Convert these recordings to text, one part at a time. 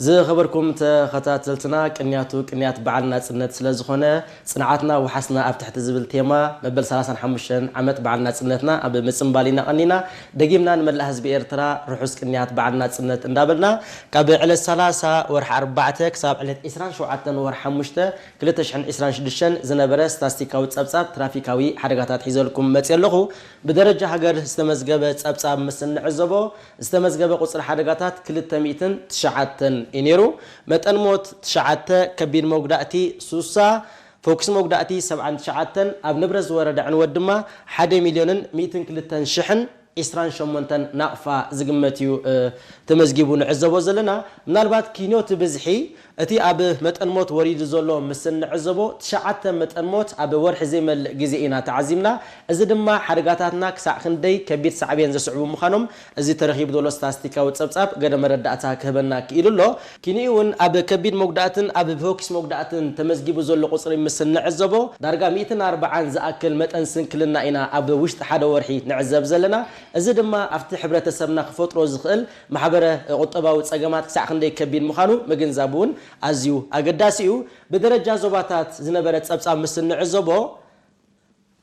زي خبركم تخطاتلتنا قنيات بعلنا صنت سلازخونه صنعاتنا وحسنا اب تحت زبل تيما مبل 35 عمت بعلنا صنتنا اب مصنبالينا قنينا دقيمنا نملا حزب ارترا روحس قنيات بعلنا صنت اندابلنا كاب على 30 ورح 4 كساب على 27 ورح 5 2026 زنبره ستاتستيكاوي صبصاب ترافيكاوي حدغاتات حيزلكم مصيلخو بدرجه هاجر استمزغبه صبصاب مسنعزبو استمزغبه قصر حدغاتات 209 إنيرو متن موت تشعته كبير موجداتي سوسا فوكس موجداتي 7 أب نبرز ورد عن ودما 1,200,000 شحن إسران شمونتن نقفا زقمتيو تمزجيبون عزبو زلنا من البعض كينو تبزحي أتي أب متن موت وريد زلو مسن عزبو تشعته متن موت أب ورح زي مال جزئنا تعزمنا إذا دما حركاتنا كساع خندي كبير سعبين زسعو مخانم إذا ترخيب دولو ستاستيكا وتصبصاب قدر مرد أتاك هبنا كيلو كينيون أب كبير مقداتن أب فوكس مقداتن تمزجيبو زلو قصري مسن عزبو درجة 240 زأكل متن سنكلنا إنا أب وشت حدا ورحي نعزب زلنا إذا دما أفتح حبرة سبنا خفوت روزخل محبرة قطبة وتصجمات كساع خندي كبير مخانو مجنزابون أزيو أقداسيو بدرجة زوباتات زنبرت أبصام مسن عزبو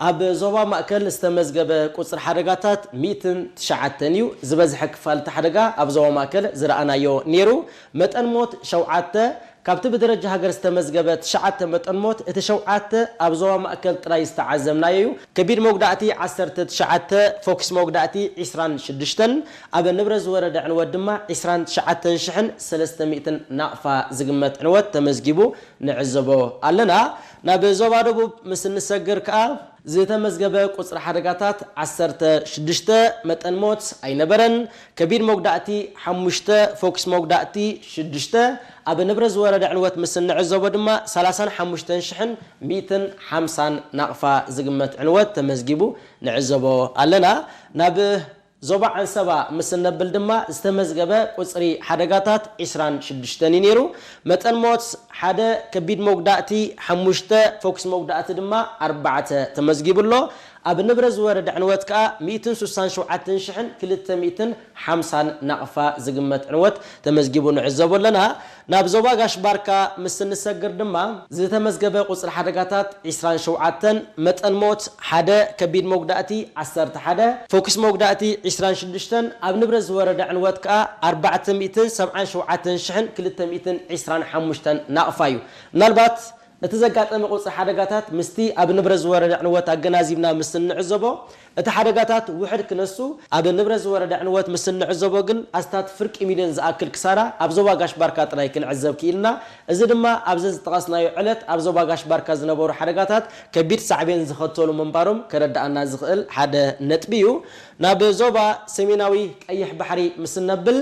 أب زوبا مأكل استمزجب قصر حركاتات 209 زبزح كفال تحرقة أب زوبا مأكل زرعنا يو نيرو متن موت شوعته كابت بدرجة هاجر استمزجبت شعته متن موت اتشوعته أب زوبا مأكل ترى يستعزمنا يو كبير موجداتي 10 شعته فوكس موجداتي 26 أب نبرز ورد عن ودما 29 شحن 300 نقفة زقمت عنوت تمزجبو نعزبو علنا نبزوبا دبو مسن نسجر كأب زي تمزجبه قصر حركاتات 16 متن موت أي نبرن كبير موجداتي 5 فوكس موجداتي 6 أب نبرز ورد عنوت مسن نعزبو دما 35 شحن 150 نقفة زقمت عنوت تمزجبو نعزبو علنا نبه زوبا عن سبا مسن نبل دما استمزجبه قصري حركاتات 26 نيرو متن موت حدا كبير موجداتي 5 فوكس موجداتي دما 4 تمزجبو له أب نبرز ورد عنوت كا 267 شحن 250 نقفة زقمت عنوت تمزجبو نعزبو لنا نابزوبا غاش باركا مسن نسجر دما زي تمزجبه قصر حركاتات 27 متن موت حدا كبير موجداتي 11 فوكس موجداتي 26 أب نبرز ورد عنوت كا 477 شحن 225 نقفايو نالبات نتزقات مقص حركاتات مستي أب نبرز ورد عنوات أجنازيبنا مسن عزبو الحركاتات وحد كنسو أب نبرز ورد عنوات مسن عزبو جن أستات فرق مليون زأكل كسارة أبزوا قاش باركات رايكن عزب كيلنا إذا ما أبزز تقصنا يعلت أبزوا قاش باركات زنبور حركاتات كبير صعبين زخطولو من بارم كرد أنا زخل حدا نتبيو نابزوبا سميناوي أي بحري مسن نبل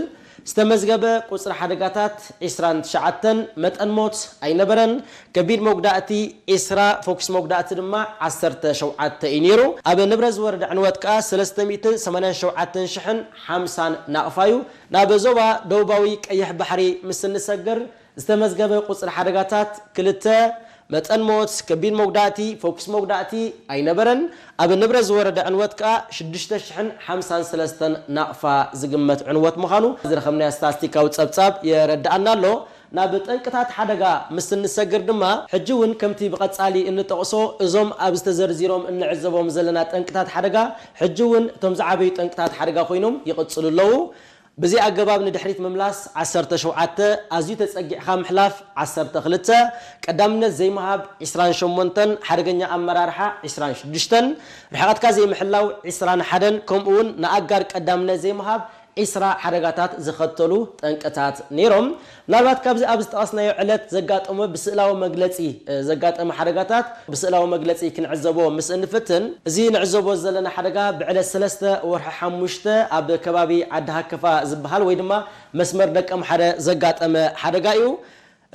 استمزجبه قصر حركاتات 29 متن موت أي نبرن كبير موجداتي إسراء فوكس موجداتي دما 10 شوعات إنيرو أب نبرز ورد عنوات كا 387 شحن 50 نقفايو نابزوبا دوباوي أي بحري مسن نسجر استمزجبه قصر حركاتات كلتا متن موت كبير موجداتي فوكس موجداتي أي نبرن أب نبرز ورد عنوات كا 6 شحن 53 نقفة زقمت عنوات مخانو زر خمنا ستاتستيكا وتصبصاب يرد عنا له نابت انقطات حدقا مسن نسجر دما حجون كمتي بقصالي ان تقصو ازوم ابستزر زيروم ان عزبوم زلنا انقطات حدقا حجون توم زعبي انقطات حدقا خوينوم يقصلوا له بزي أجاباب ندحريت مملاس 10 شوعات أزيو تسجع خام حلاف 10 خلته قدامنا زي مهاب 28 حرقنيا أمرارحة 26 رحقات كازي محلاو 21 كمون نأجر قدامنا زي مهاب إسراء حركات زخطلو تنقطات نيروم نالبات كابز أبست أصنا يعلت زقات أمه بسئلاو مجلسي زقات أم حركات بسئلاو مجلسي كنعزبو مسئن فتن زي نعزبو زلنا حركة بعد 3 ورح 5 أب كبابي عدها كفا زبهال ويدما مسمر دك أم حدا زقات أم حركايو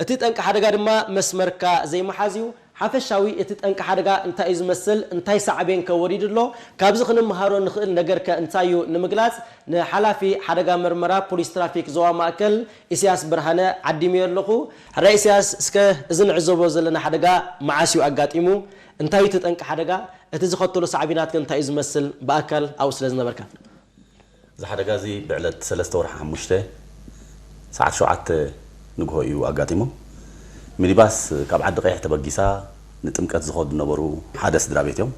أتيت حركة دما مسمر كا زي محازيو حفشاوي اتتنك حرقا انتا يزمسل انتاي سعبين كوريد الله كابزخن مهارو نخل نجر كانتايو نمجلاس نحلافي حرقا مرمرا بوليس ترافيك زوا ماكل إسياس برهانة عديمير لخو حرقا إسياس اسكه ازن عزوبو زلنا حرقا معاسيو اقات إمو انتاي تتنك حرقا اتزخطو له سعبينات كانتا يزمسل باكل او سلازنا بركات زي حرقا زي بعلت 3 ورحة 5 ساعة شوعات ንግሆ እዩ ኣጋጢሞ ሚኒባስ ካብ ዓዲ ቀይሕ ተበጊሳ ንጥምቀት ዝኸዱ ነበሩ ሓደ ስድራ ቤት እዮም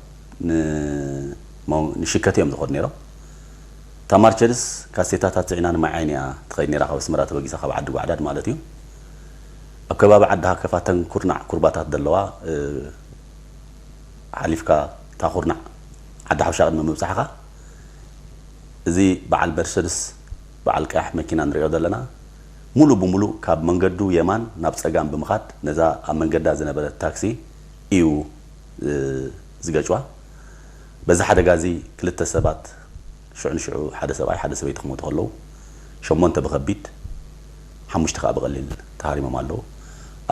ንሽከት እዮም ዝኸዱ ነይሮም እታ ማርቸዲስ ካሴታታት ፅዒና ንማዓይንያ ትኸይድ ነይራ ካብ ኣስመራ ተበጊሳ ካብ ዓዲ ጓዕዳድ ማለት እዩ ኣብ ከባቢ ዓድኻ ከፋተን ኩርናዕ ኩርባታት ዘለዋ ሓሊፍካ እታ ኩርናዕ ዓዲ ሓውሻ ቅድሚ ምብፃሕኻ እዚ በዓል መርሰድስ በዓል ቀያሕ መኪና ንሪኦ ዘለና ሙሉ ብሙሉ ካብ መንገዱ የማን ናብ ፀጋም ብምኻድ ነዛ ኣብ መንገዳ ዝነበረት ታክሲ እዩ ዝገጭዋ በዛ ሓደጋ እዚ ክልተ ሰባት ሽዑ ሓደ ሰብኣይ ሓደ ሰበይቲ ክሞቱ ከለዉ 8 ብከቢድ 5 ከዓ ብቐሊል ተሃሪሞም ኣለዉ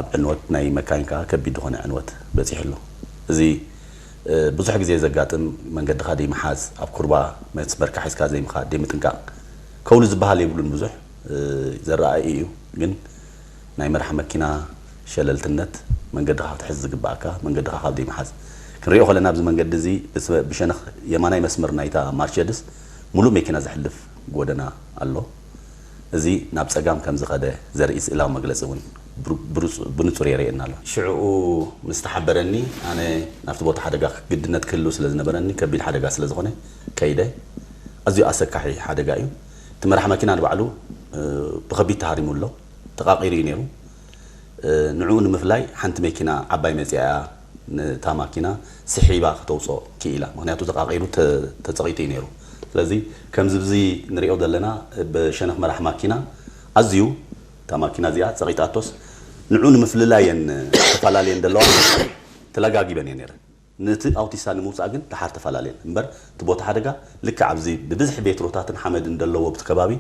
ኣብ ዕንወት ናይ መካኒካ ከቢድ ዝኾነ ዕንወት በፂሑ ኣሎ እዚ ብዙሕ ግዜ ዘጋጥም መንገድኻ ደይምሓዝ ኣብ ኩርባ መስመርካ ሒዝካ ዘይምኻድ ደይምጥንቃቕ ከውሉ ዝበሃል የብሉን ብዙሕ ዘረኣይ እዩ ግን ናይ መራሒ መኪና ሸለልትነት መንገድኻ ክትሕዝ ዝግባእካ መንገድኻ ካብ ደይምሓዝ ክንሪኦ ከለና ኣብዚ መንገዲ እዚ ብሸነኽ የማናይ መስመር ናይታ ማርቸዲስ ሙሉእ መኪና ዘሕልፍ ጎደና ኣሎ እዚ ናብ ፀጋም ከም ዝኸደ ዘርኢ ስእላዊ መግለፂ እውን ብንጹር የርእየና ኣሎ ሽዑኡ ምስ ተሓበረኒ ኣነ ናብቲ ቦታ ሓደጋ ግድነት ክህሉ ስለ ዝነበረኒ ከቢድ ሓደጋ ስለ ዝኾነ ከይደ ኣዝዩ ኣሰካሒ ሓደጋ እዩ እቲ መራሒ መኪና ንባዕሉ ብከቢድ ተሃሪሙ ኣሎ ተቃቂሩ እዩ ነይሩ ንዕኡ ንምፍላይ ሓንቲ መኪና ዓባይ መፅያ ነታ ማኪና ስሒባ ክተውፅኦ ክኢላ ምክንያቱ ተቃቂሩ ተፀቂጡ እዩ ነይሩ ስለዚ ከምዚ ብዚ ንሪኦ ዘለና ብሸነኽ መራሒ ማኪና ኣዝዩ እታ ማኪና እዚኣ ፀቂጣቶስ ንዕኡ ንምፍልላየን ተፈላለየን ዘለዋ ተለጋጊበን እየ ነይረን ነቲ ኣውቲሳ ንምውፃእ ግን ድሓር ተፈላለየን እምበር እቲ ቦታ ሓደጋ ልክዕ ኣብዚ ብብዝሒ ቤትሮታትን ሓመድን ዘለዎ ኣብቲ ከባቢ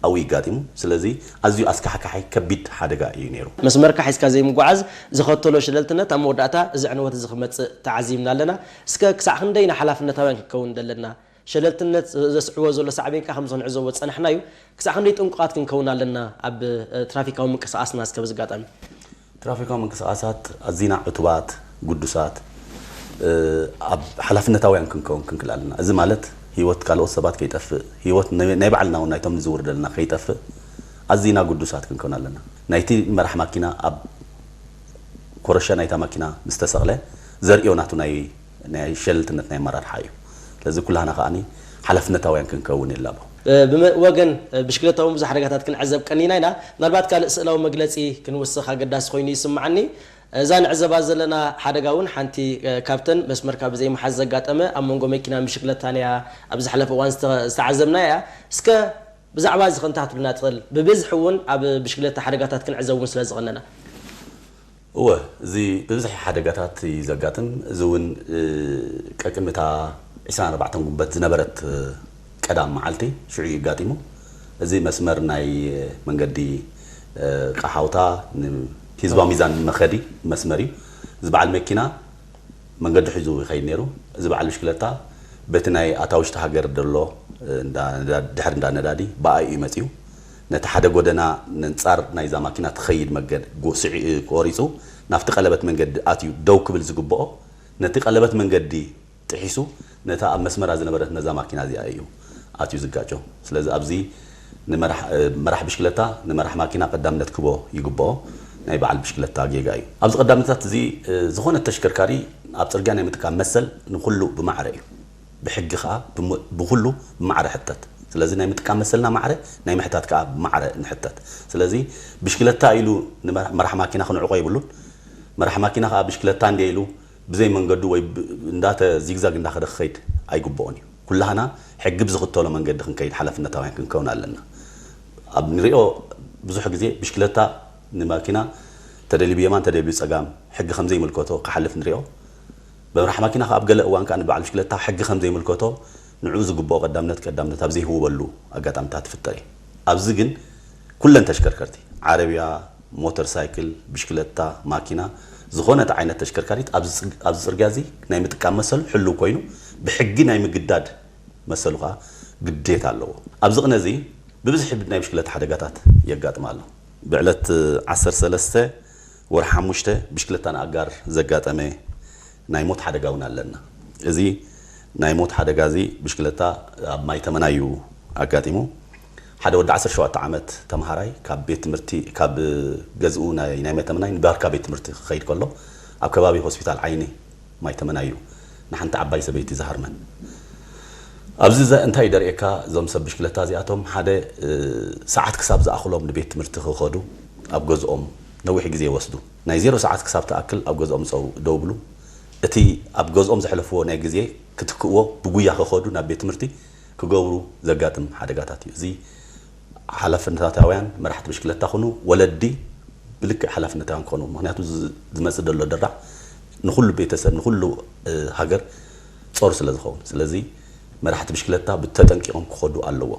ኣብኡ ይጋጢሙ ስለዚ ኣዝዩ ኣስካሕካሓይ ከቢድ ሓደጋ እዩ ነይሩ መስመርካ ሒዝካ ዘይምጓዓዝ ዝኸተሎ ሽለልትነት ኣብ መወዳእታ እዚ ዕንወት እዚ ክመፅእ ተዓዚምና ኣለና እስከ ክሳዕ ክንደይና ሓላፍነታውያን ክንከውን ዘለና ሸለልትነት ዘስዕቦ ዘሎ ሳዕቤንካ ከም ንዕዘቦ ፀናሕና እዩ ክሳዕ ክንደይ ጥንቁቃት ክንከውን ኣለና ኣብ ትራፊካዊ ምንቅስቃስና እስከ ዝጋጠሚ ትራፊካዊ ምንቅስቃሳት ኣዝና ዕቱባት ጉዱሳት ኣብ ሓላፍነታውያን ክንከውን ክንክእል ኣለና እዚ ማለት ሂወት ካልኦት ሰባት ከይጠፍእ ሂወት ናይ ባዕልና እውን ናይቶም ንዝውር ዘለና ከይጠፍእ ኣዝና ጉዱሳት ክንከውን ኣለና ናይቲ መራሒ ማኪና ኣብ ኮረሻ ናይታ ማኪና ምስ ተሰቕለ ዘርእዮ ናቱ ናይ ሸለልትነት ናይ ኣመራርሓ እዩ ስለዚ ኩላህና ከዓኒ ሓላፍነታውያን ክንከውን የላ ብወገን ብሽክለታውን ብዙሕ ሓደጋታት ክንዕዘብ ቀኒና ኢና ምናልባት ካልእ ስእላዊ መግለፂ ክንውስኽ ኣገዳሲ ኮይኑ ይስማዓኒ እዛ ንዕዘባ ዘለና ሓደጋ እውን ሓንቲ ካብተን መስመርካ ብዘይመሓዝ ዘጋጠመ ኣብ መንጎ መኪና ብሽክለታን እያ ኣብ ዝሓለፈ እዋን ዝተዓዘብና እያ እስከ ብዛዕባ እዚ ክንታ ክትብልና ትኽእል ብብዝሒ እውን ኣብ ብሽክለታ ሓደጋታት ክንዕዘብ እውን ስለ ዝቐነና እወ እዚ ብብዝሒ ሓደጋታት እዩ ዘጋጥም እዚ እውን ቀቅምታ 24 ጉንበት ዝነበረት ቀዳም መዓልቲ ሽዑ ይጋጢሙ እዚ መስመር ናይ መንገዲ ቃሓውታ ህዝባዊ ሚዛን መኸዲ መስመር እዩ እዚ በዓል መኪና መንገዲ ሒዙ ይኸይድ ነይሩ እዚ በዓል ብሽክለታ በቲ ናይ ኣታውሽቲ ሃገር ደሎ ድሕሪ እንዳነዳዲ በኣይ እዩ መፅዩ ነቲ ሓደ ጎደና ንንፃር ናይዛ ማኪና ትኸይድ መገድ ቆሪፁ ናብቲ ቀለበት መንገዲ ኣትዩ ደው ክብል ዝግብኦ ነቲ ቀለበት መንገዲ ጥሒሱ ነታ ኣብ መስመራ ዝነበረት ነዛ ማኪና እዚኣ እዩ ኣትዩ ዝጋጮ ስለዚ ኣብዚ ንመራሕ ብሽክለታ ንመራሕ ማኪና ቀዳምነት ክቦ ይግብኦ ናይ በዓል ብሽክለታ ጌጋ እዩ ኣብዚ ቀዳምነታት እዚ ዝኾነ ተሽከርካሪ ኣብ ፅርግያ ናይ ምጥቃም መሰል ንኩሉ ብማዕረ እዩ ብሕጊ ከዓ ብኩሉ ብማዕረ ሕተት ስለዚ ናይ ምጥቃም መሰልና ማዕረ ናይ ምሕታት ከዓ ብማዕረ ንሕተት ስለዚ ብሽክለታ ኢሉ ንመራሕ ማኪና ክንዕቆ ይብሉን መራሕ ማኪና ከዓ ብሽክለታ እንደ ኢሉ ብዘይ መንገዱ ወይ እንዳተ ዚግዛግ እንዳኸደ ክኸይድ ኣይግብኦን እዩ ኩላህና ሕጊ ብዝኽተሎ መንገዲ ክንከይድ ሓላፍነታውያን ክንከውን ኣለና ኣብ ንሪኦ ብዙሕ ግዜ ብሽክለታ ንማኪና ተደልዩ የማን ተደልዩ ፀጋም ሕጊ ከም ዘይምልከቶ ክሓልፍ ንሪኦ በመራሒ ማኪና ኣብ ገለ እዋን ከዓ ንበዓል ብሽክለታ ሕጊ ከም ዘይምልከቶ ንዕኡ ዝግብኦ ቀዳምነት ኣብ ዘይህውበሉ ኣጋጣሚታት ትፍጠር እዩ ኣብዚ ግን ኩለን ተሽከርከርቲ ዓረብያ ሞተር ሳይክል ብሽክለታ ማኪና ዝኾነት ዓይነት ተሽከርካሪት ኣብዚ ፅርግያ እዚ ናይ ምጥቃም መሰሉ ሕልው ኮይኑ ብሕጊ ናይ ምግዳድ መሰሉ ከዓ ግዴታ ኣለዎ ኣብዚ ቅነ እዚ ብብዝሒ ናይ ብሽክለታ ሓደጋታት የጋጥም ኣሎ ብዕለት 13 ወርሒ 5 ብሽክለታ ንኣጋር ዘጋጠመ ናይ ሞት ሓደጋ እውን ኣለና እዚ ናይ ሞት ሓደጋ እዚ ብሽክለታ ኣብ ማይ ተመናዩ ኣጋጢሙ ሓደ ወዲ 17 ዓመት ተምሃራይ ካብ ቤት ትምህርቲ ካብ ገዝኡ ናይ መተመናይ ንባርካ ቤት ትምህርቲ ክኸይድ ከሎ ኣብ ከባቢ ሆስፒታል ዓይኒ ማይ ተመናዩ ንሓንቲ ዓባይ ሰበይቲ ዝሃርመን ኣብዚ እንታይ ደርኤካ ዞም ሰብ ብሽክለታ እዚኣቶም ሓደ ሰዓት ክሳብ ዝኣኽሎም ንቤት ትምህርቲ ክኸዱ ኣብ ገዝኦም ነዊሕ ግዜ ይወስዱ ናይ 0 ሰዓት ክሳብ ተኣክል ኣብ ገዝኦም ደውብሉ እቲ ኣብ ገዝኦም ዘሕለፍዎ ናይ ግዜ ክትክእዎ ብጉያ ክኸዱ ናብ ቤት ትምህርቲ ክገብሩ ዘጋጥም ሓደጋታት እዩ እዚ ሓላፍነታውያን መራሕቲ ብሽክለታ ኮኑ ወለዲ ብልክዕ ሓላፍነታውያን ኮኑ ምክንያቱ ዝመጽእ ዘሎ ደራዕ ንኩሉ ቤተሰብ ንኩሉ ሃገር ጾር ስለ ዝኸውን ስለዚ መራሕቲ ብሽክለታ ብተጠንቂቆም ክኸዱ ኣለዎ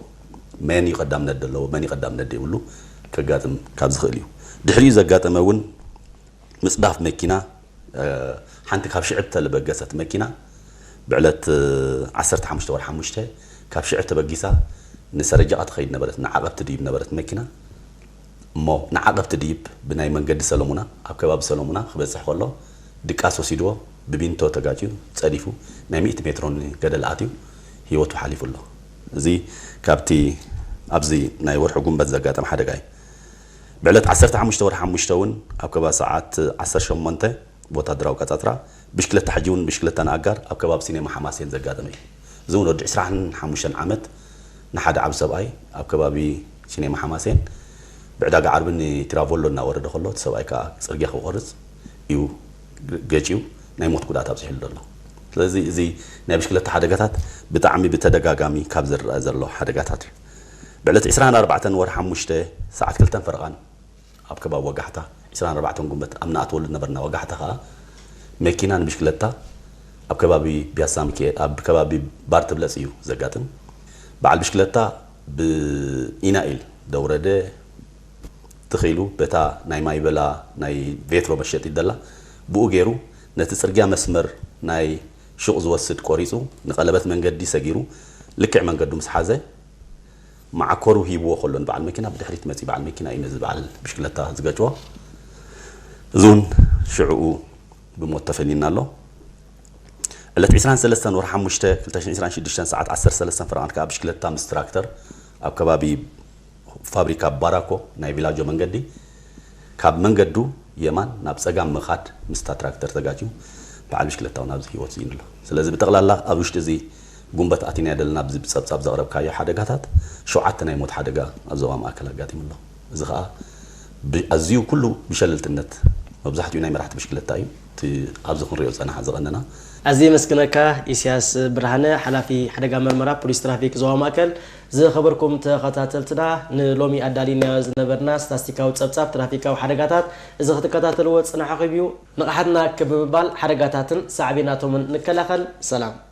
መን ይቀዳምነት ዘለዎ መን ይቀዳምነት ይብሉ ከጋጥም ካብ ዝኽእል እዩ ድሕሪኡ ዘጋጠመ እውን ምጽዳፍ መኪና ሓንቲ ካብ ሽዕብ ተለበገሰት መኪና ብዕለት 15 ወር 5 ካብ ሽዕብ ተበጊሳ ንሰረጃ ትኸይድ ነበረት ንዓቐብቲ ድይብ ነበረት መኪና እሞ ንዓቐብቲ ድይብ ብናይ መንገዲ ሰለሙና ኣብ ከባቢ ሰለሙና ክበጽሕ ከሎ ድቃስ ወሲድዎ ብቢንቶ ተጋጭዩ ጸዲፉ ናይ 100 ሜትሮን ገደል ኣትዩ ህይወቱ ሓሊፉ ኣሎ እዚ ካብቲ ኣብዚ ናይ ወርሒ ጉንበት ዘጋጠም ሓደጋ እዩ ብዕለት 15 ወር 5 እውን ኣብ ከባቢ ሰዓት 18 ቦታ ድራው ቀጻጽራ ብሽክለታ ሕጂውን ብሽክለታ ንኣጋር ኣብ ከባቢ ሲኔማ ሓማሴን ዘጋጠመ እዩ እዚ እውን ወዲ 25 ዓመት ንሓደ ዓብ ሰብኣይ ኣብ ከባቢ ሲኔማ ሓማሴን ብዕዳጋ ዓርብን ትራቮሎ እናወረደ ከሎ እቲ ሰብኣይ ከዓ ጽርግያ ክቆርጽ እዩ ገጪው ናይ ሞት ጉዳት ኣብዝሕሉ ዘሎ ስለዚ እዚ ናይ ብሽክለታ ሓደጋታት ብጣዕሚ ብተደጋጋሚ ካብ ዝረአ ዘሎ ሓደጋታት እዩ ብዕለት 24 ወር 5 ሰዓት 2 ፈረቓን ኣብ ከባቢ ወጋሕታ 24 ጉንበት ኣብ ናኣትወሉ ነበርና ወጋሕታ ከዓ መኪና ንብሽክለታ ኣብ ከባቢ ቢያሳ ሚካኤል ኣብ ከባቢ ባርትብለጽ እዩ ዘጋጥም በዓል ብሽክለታ ብኢናኤል ደውረደ ትኺሉ በታ ናይ ማይበላ ናይ ቬትሮ መሸጢ ደላ ብኡ ገይሩ ነቲ ጽርግያ መስመር ናይ ሹቕ ዝወስድ ቆሪጹ ንቐለበት መንገዲ ሰጊሩ ልክዕ መንገዱ ምስ ሓዘ ማዕኮሩ ሂብዎ ከሎን በዓል መኪና ብድሕሪት መጺ በዓል መኪና እዩ ነዚ በዓል ብሽክለታ ዝገጭዎ እዙን ሽዑኡ ብሞት ተፈኒና ኣሎ ዕለት 23 ወር 5 2026 ሰዓት 13 ፍራንካ ብሽክለታ ምስ ትራክተር ኣብ ከባቢ ፋብሪካ ባራኮ ናይ ቪላጆ መንገዲ ካብ መንገዱ የማን ናብ ጸጋም መኻድ ምስ ትራክተር ተጋጭዩ በዓል ብሽክለታው ናብ ህይወት ይንሎ ስለዚ ብጠቕላላ ኣብ ውሽጢ እዚ ጉንበት ኣቲና ያደልና ብዚ ብጸብጻብ ዘቕረብካዮ ሓደጋታት 7 ናይ ሞት ሓደጋ ኣብ ዞባ ማእከል ኣጋጢሙሎ እዚ ከዓ ኣዝዩ ኩሉ ብሸለልትነት መብዛሕትኡ ናይ መራሕቲ ብሽክለታ እዩ እቲ ኣብዚ ክንሪኦ ጸናሕ ዝቐነና أزي مسكنك إسياس برهانة حلافي حدقة مرمرة بوليس ترافيك زوا ماكل زي خبركم تقاتلتنا نلومي أدالينا زنبرنا ستاستيكا وتصبصاب ترافيكا وحرقاتات إذا تقاتلوا تصنع حقيبيو نقحدنا كبمبال حرقاتاتن سعبيناتهم نكلاخل سلام